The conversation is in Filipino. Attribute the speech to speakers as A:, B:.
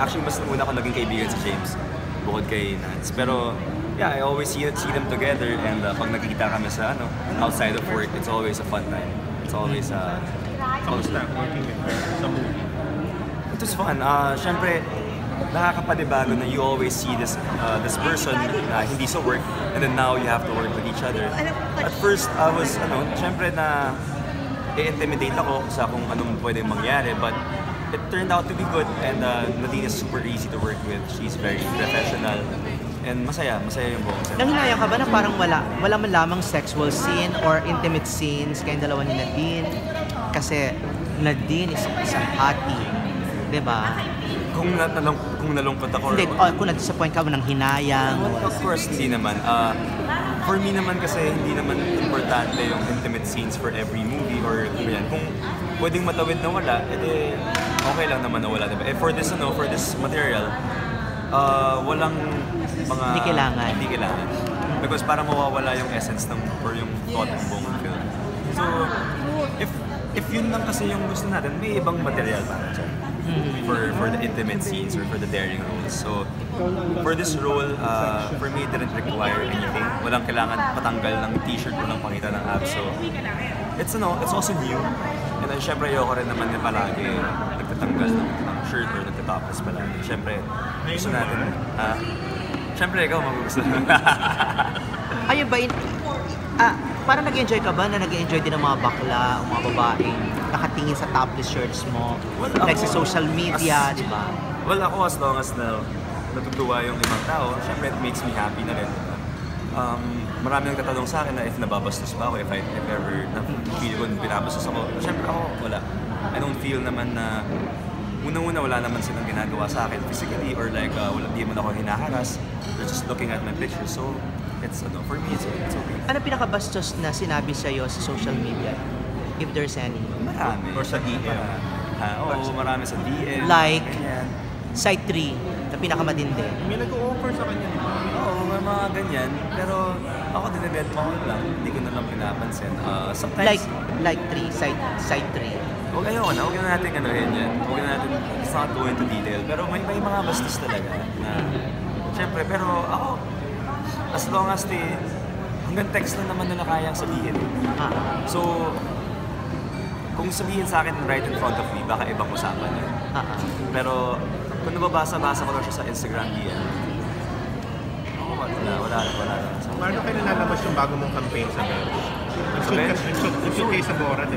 A: actually mas una ko naging kaibigan si James bukod kay Nance. Pero yeah, I always see them together, and pag nagkikita kami sa outside of work, it's always a fun time. It's always
B: Kamusta working with her sa movie?
A: It was fun. Siyempre, nakakapanibago na you always see this person na hindi sa work, and then now you have to work with each other. At first, I was, siyempre na i-intimidate ako sa kung anong pwedeng mangyari, but it turned out to be good, and Nadine is super easy to work with. She's very professional, and masaya yung buong set.
C: Nanghinaya ka ba na parang wala man lamang sexual scene or intimate scenes kayong dalawa ni Nadine? Kasi Nadine is isang hati, di ba?
A: Kung nalungkot ako,
C: Hindi, kung na-disappoint ka mo ng hinayang.
A: of course, hindi naman. For me naman kasi, hindi naman importante yung intimate scenes for every movie or yan. Kung pwedeng matawid na wala, edi okay lang naman na wala. Diba? For this material, walang mga...
C: Hindi kailangan.
A: Because parang mawawala yung essence or yung thought ng buong film. So, if yun lang kasi yung gusto natin, may ibang material para dyan. For the intimate scenes or for the daring roles. So, for this role, for me, it didn't require anything. Walang kailangan patanggal ng t-shirt, walang pakita ng abs. So, it's also new. And then, syempre, ayoko rin naman na palagi nagtatanggal ng shirt or nagtatopless palagi. Syempre, gusto natin. Syempre, ikaw magugusto naman.
C: Ayun ba, parang nag-enjoy ka ba na nag-enjoy din ng mga bakla o mga babaeng nakatingin sa topless shirts mo?
A: Well,
C: like sa social media, di ba?
A: Well, ako as long as natutuwa yung ibang tao, syempre it makes me happy na rin. Marami nang tatanong sa akin na if nababastos ba ako, if ever na-feel ko binabastos ako. Syempre ako, wala. I don't feel naman na unang-una wala naman silang ginagawa sa akin physically or like di mo na ako hinaharas. They're just looking at my pictures. So, for me, it's okay.
C: Ano pinakabastos na sinabi sa'yo sa social media? If there's any.
A: Marami.
B: Or sa DM.
A: Oo, marami sa DM.
C: Like,
A: ganyan.
C: Side 3 na pinakamatindi.
B: May nag-o-offer sa kanya, di ba?
A: Oo, may mga ganyan. Pero ako dineded mo lang. Hindi ko na lang pinapansin. Sometimes...
C: Like 3, side 3.
A: Huwag na natin yan. Huwag na natin, let's not go into detail. Pero may mga bastos talaga na... Siyempre, pero ako, as long as hanggang text na naman nila kayang sabihin. So, kung sabihin sa akin right in front of me, baka ibang usapan yun. Pero kung nababasa-basa ko lang siya sa Instagram DM, wala lang.
B: Paano kayo nalalabas yung bago mong campaign sa Bears? Nagsuot kayo sa Bora,